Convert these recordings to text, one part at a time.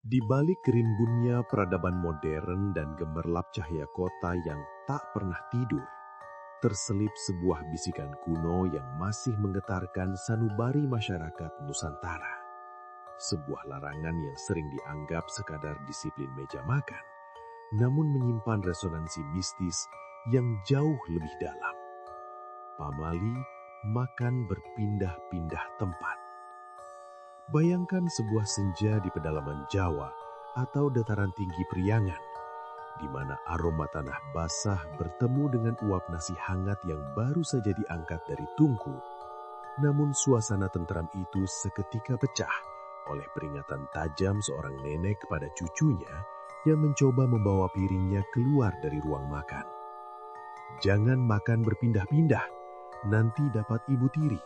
Di balik rimbunnya peradaban modern dan gemerlap cahaya kota yang tak pernah tidur, terselip sebuah bisikan kuno yang masih menggetarkan sanubari masyarakat Nusantara. Sebuah larangan yang sering dianggap sekadar disiplin meja makan, namun menyimpan resonansi mistis yang jauh lebih dalam. Pamali makan berpindah-pindah tempat. Bayangkan sebuah senja di pedalaman Jawa atau dataran tinggi Priangan, di mana aroma tanah basah bertemu dengan uap nasi hangat yang baru saja diangkat dari tungku. Namun suasana tentram itu seketika pecah oleh peringatan tajam seorang nenek kepada cucunya yang mencoba membawa piringnya keluar dari ruang makan. Jangan makan berpindah-pindah, nanti dapat ibu tiri.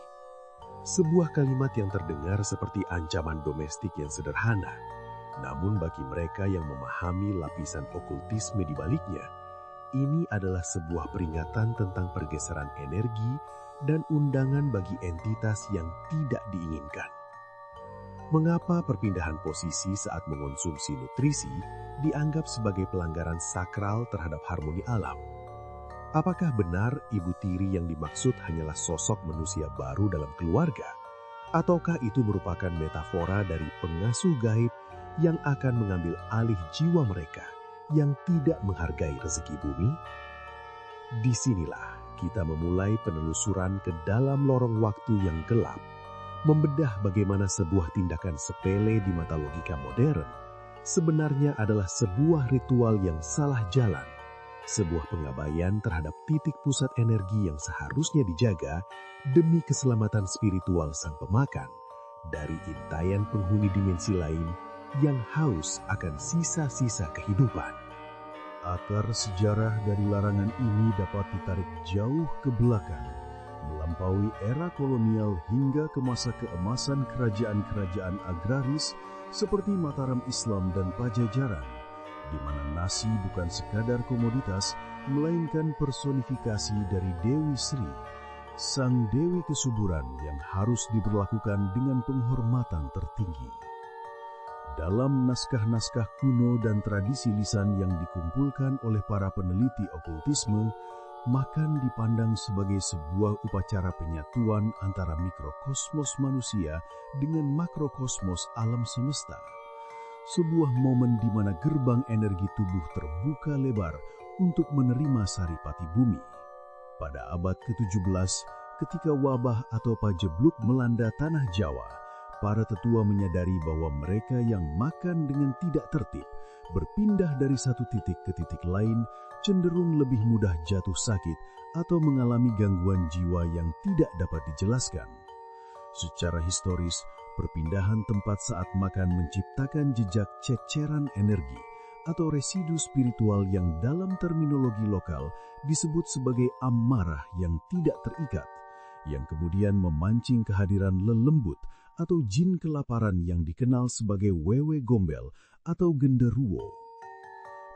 Sebuah kalimat yang terdengar seperti ancaman domestik yang sederhana, namun bagi mereka yang memahami lapisan okultisme di baliknya, ini adalah sebuah peringatan tentang pergeseran energi dan undangan bagi entitas yang tidak diinginkan. Mengapa perpindahan posisi saat mengonsumsi nutrisi dianggap sebagai pelanggaran sakral terhadap harmoni alam? Apakah benar ibu tiri yang dimaksud hanyalah sosok manusia baru dalam keluarga? Ataukah itu merupakan metafora dari pengasuh gaib yang akan mengambil alih jiwa mereka yang tidak menghargai rezeki bumi? Disinilah kita memulai penelusuran ke dalam lorong waktu yang gelap, membedah bagaimana sebuah tindakan sepele di mata logika modern sebenarnya adalah sebuah ritual yang salah jalan, sebuah pengabaian terhadap titik pusat energi yang seharusnya dijaga demi keselamatan spiritual sang pemakan dari intayan penghuni dimensi lain yang haus akan sisa-sisa kehidupan. Akar sejarah dari larangan ini dapat ditarik jauh ke belakang, melampaui era kolonial hingga ke masa keemasan kerajaan-kerajaan agraris seperti Mataram Islam dan Pajajaran, di mana nasi bukan sekadar komoditas, melainkan personifikasi dari Dewi Sri, sang Dewi kesuburan yang harus diperlakukan dengan penghormatan tertinggi. Dalam naskah-naskah kuno dan tradisi lisan yang dikumpulkan oleh para peneliti okultisme, makan dipandang sebagai sebuah upacara penyatuan antara mikrokosmos manusia dengan makrokosmos alam semesta. Sebuah momen di mana gerbang energi tubuh terbuka lebar untuk menerima saripati bumi. Pada abad ke-17, ketika wabah atau pajebluk melanda tanah Jawa, para tetua menyadari bahwa mereka yang makan dengan tidak tertib, berpindah dari satu titik ke titik lain, cenderung lebih mudah jatuh sakit atau mengalami gangguan jiwa yang tidak dapat dijelaskan. Secara historis, perpindahan tempat saat makan menciptakan jejak ceceran energi atau residu spiritual yang dalam terminologi lokal disebut sebagai amarah yang tidak terikat, yang kemudian memancing kehadiran lelembut atau jin kelaparan yang dikenal sebagai wewe gombel atau genderuwo.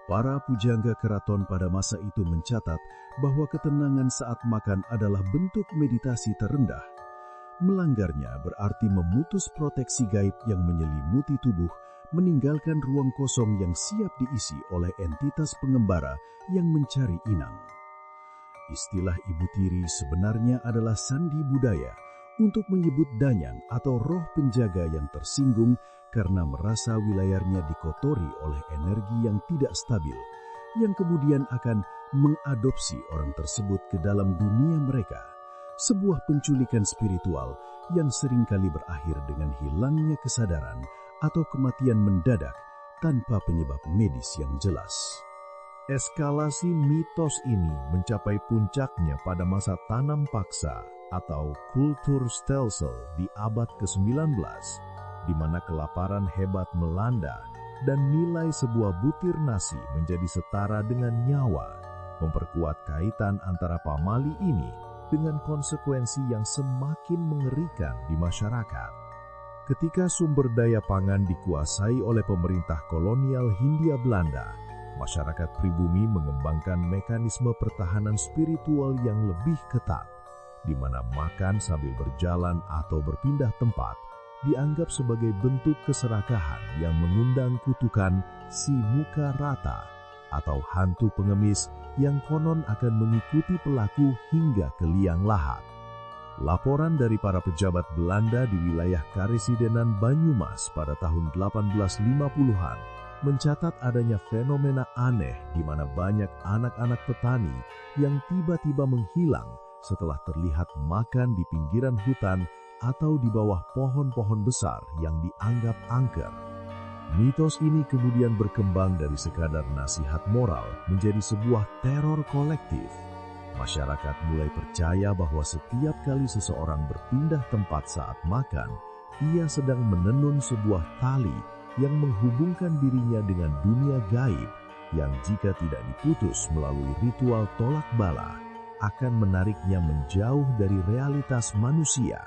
Para pujangga keraton pada masa itu mencatat bahwa ketenangan saat makan adalah bentuk meditasi terendah. Melanggarnya berarti memutus proteksi gaib yang menyelimuti tubuh, meninggalkan ruang kosong yang siap diisi oleh entitas pengembara yang mencari inang. Istilah ibu tiri sebenarnya adalah sandi budaya untuk menyebut danyang atau roh penjaga yang tersinggung karena merasa wilayahnya dikotori oleh energi yang tidak stabil, yang kemudian akan mengadopsi orang tersebut ke dalam dunia mereka. Sebuah penculikan spiritual yang seringkali berakhir dengan hilangnya kesadaran atau kematian mendadak tanpa penyebab medis yang jelas. Eskalasi mitos ini mencapai puncaknya pada masa tanam paksa atau kultur stelsel di abad ke-19, di mana kelaparan hebat melanda dan nilai sebuah butir nasi menjadi setara dengan nyawa, memperkuat kaitan antara pamali ini dengan konsekuensi yang semakin mengerikan di masyarakat. Ketika sumber daya pangan dikuasai oleh pemerintah kolonial Hindia Belanda, masyarakat pribumi mengembangkan mekanisme pertahanan spiritual yang lebih ketat, di mana makan sambil berjalan atau berpindah tempat dianggap sebagai bentuk keserakahan yang mengundang kutukan si muka rata atau hantu pengemis yang konon akan mengikuti pelaku hingga ke liang lahat. Laporan dari para pejabat Belanda di wilayah Karesidenan Banyumas pada tahun 1850-an mencatat adanya fenomena aneh di mana banyak anak-anak petani yang tiba-tiba menghilang setelah terlihat makan di pinggiran hutan atau di bawah pohon-pohon besar yang dianggap angker. Mitos ini kemudian berkembang dari sekadar nasihat moral menjadi sebuah teror kolektif. Masyarakat mulai percaya bahwa setiap kali seseorang berpindah tempat saat makan, ia sedang menenun sebuah tali yang menghubungkan dirinya dengan dunia gaib yang jika tidak diputus melalui ritual tolak bala, akan menariknya menjauh dari realitas manusia.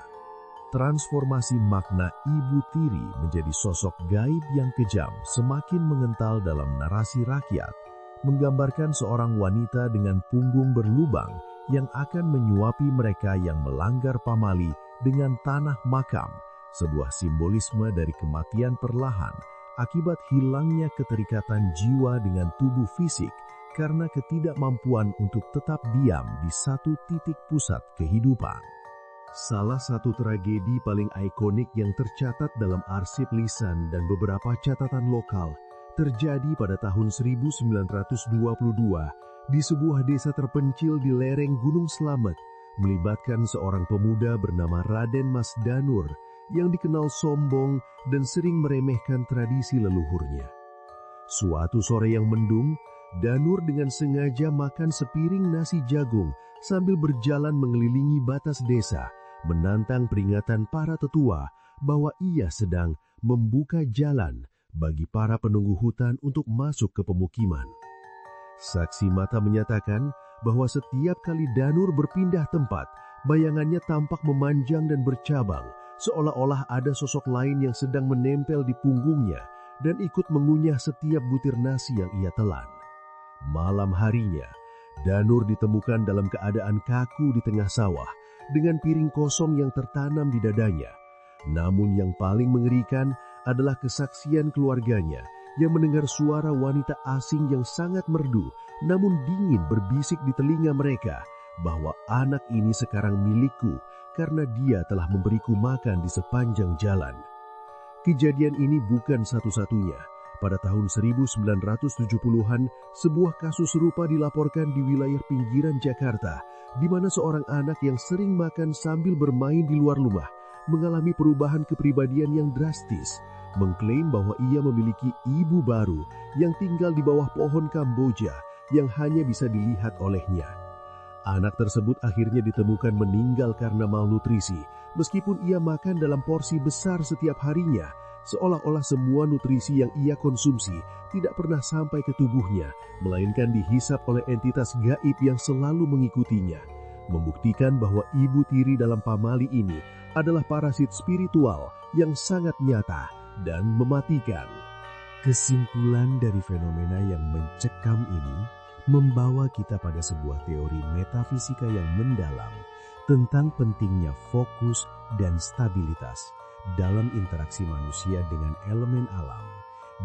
Transformasi makna Ibu Tiri menjadi sosok gaib yang kejam semakin mengental dalam narasi rakyat, menggambarkan seorang wanita dengan punggung berlubang yang akan menyuapi mereka yang melanggar pamali dengan tanah makam, sebuah simbolisme dari kematian perlahan akibat hilangnya keterikatan jiwa dengan tubuh fisik karena ketidakmampuan untuk tetap diam di satu titik pusat kehidupan. Salah satu tragedi paling ikonik yang tercatat dalam arsip lisan dan beberapa catatan lokal terjadi pada tahun 1922 di sebuah desa terpencil di lereng Gunung Slamet, melibatkan seorang pemuda bernama Raden Mas Danur yang dikenal sombong dan sering meremehkan tradisi leluhurnya. Suatu sore yang mendung, Danur dengan sengaja makan sepiring nasi jagung sambil berjalan mengelilingi batas desa, menantang peringatan para tetua bahwa ia sedang membuka jalan bagi para penunggu hutan untuk masuk ke pemukiman. Saksi mata menyatakan bahwa setiap kali Danur berpindah tempat, bayangannya tampak memanjang dan bercabang, seolah-olah ada sosok lain yang sedang menempel di punggungnya dan ikut mengunyah setiap butir nasi yang ia telan. Malam harinya, Danur ditemukan dalam keadaan kaku di tengah sawah dengan piring kosong yang tertanam di dadanya. Namun yang paling mengerikan adalah kesaksian keluarganya yang mendengar suara wanita asing yang sangat merdu namun dingin berbisik di telinga mereka bahwa anak ini sekarang milikku karena dia telah memberiku makan di sepanjang jalan. Kejadian ini bukan satu-satunya. Pada tahun 1970-an, sebuah kasus serupa dilaporkan di wilayah pinggiran Jakarta, di mana seorang anak yang sering makan sambil bermain di luar rumah mengalami perubahan kepribadian yang drastis, mengklaim bahwa ia memiliki ibu baru yang tinggal di bawah pohon Kamboja yang hanya bisa dilihat olehnya. Anak tersebut akhirnya ditemukan meninggal karena malnutrisi, meskipun ia makan dalam porsi besar setiap harinya, seolah-olah semua nutrisi yang ia konsumsi tidak pernah sampai ke tubuhnya, melainkan dihisap oleh entitas gaib yang selalu mengikutinya, membuktikan bahwa Ibu Tiri dalam pamali ini adalah parasit spiritual yang sangat nyata dan mematikan. Kesimpulan dari fenomena yang mencekam ini membawa kita pada sebuah teori metafisika yang mendalam tentang pentingnya fokus dan stabilitas dalam interaksi manusia dengan elemen alam,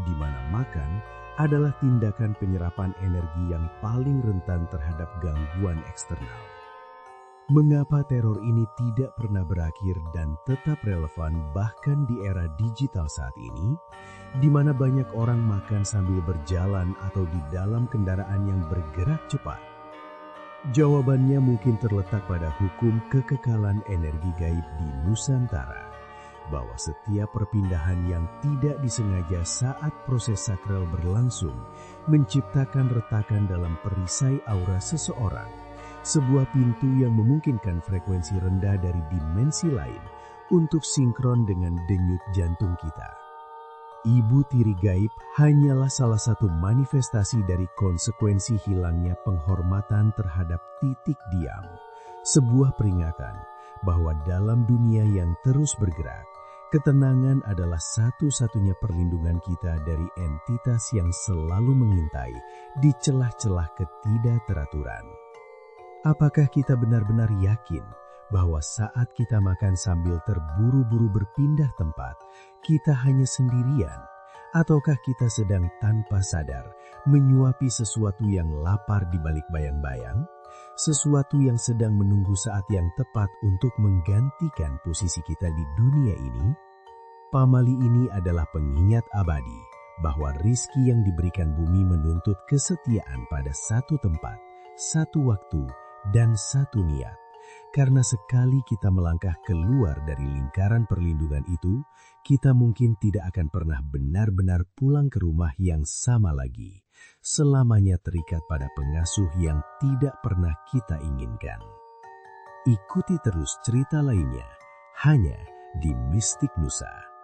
di mana makan adalah tindakan penyerapan energi yang paling rentan terhadap gangguan eksternal. Mengapa teror ini tidak pernah berakhir dan tetap relevan bahkan di era digital saat ini, di mana banyak orang makan sambil berjalan atau di dalam kendaraan yang bergerak cepat? Jawabannya mungkin terletak pada hukum kekekalan energi gaib di Nusantara, bahwa setiap perpindahan yang tidak disengaja saat proses sakral berlangsung menciptakan retakan dalam perisai aura seseorang, sebuah pintu yang memungkinkan frekuensi rendah dari dimensi lain untuk sinkron dengan denyut jantung kita. Ibu Tiri gaib hanyalah salah satu manifestasi dari konsekuensi hilangnya penghormatan terhadap titik diam, sebuah peringatan bahwa dalam dunia yang terus bergerak, ketenangan adalah satu-satunya perlindungan kita dari entitas yang selalu mengintai di celah-celah ketidakteraturan. Apakah kita benar-benar yakin bahwa saat kita makan sambil terburu-buru berpindah tempat, kita hanya sendirian, ataukah kita sedang tanpa sadar menyuapi sesuatu yang lapar di balik bayang-bayang, sesuatu yang sedang menunggu saat yang tepat untuk menggantikan posisi kita di dunia ini? Pamali ini adalah pengingat abadi bahwa rizki yang diberikan bumi menuntut kesetiaan pada satu tempat, satu waktu, dan satu niat. Karena sekali kita melangkah keluar dari lingkaran perlindungan itu, kita mungkin tidak akan pernah benar-benar pulang ke rumah yang sama lagi, selamanya terikat pada pengasuh yang tidak pernah kita inginkan. Ikuti terus cerita lainnya, hanya di Mistik Nusa.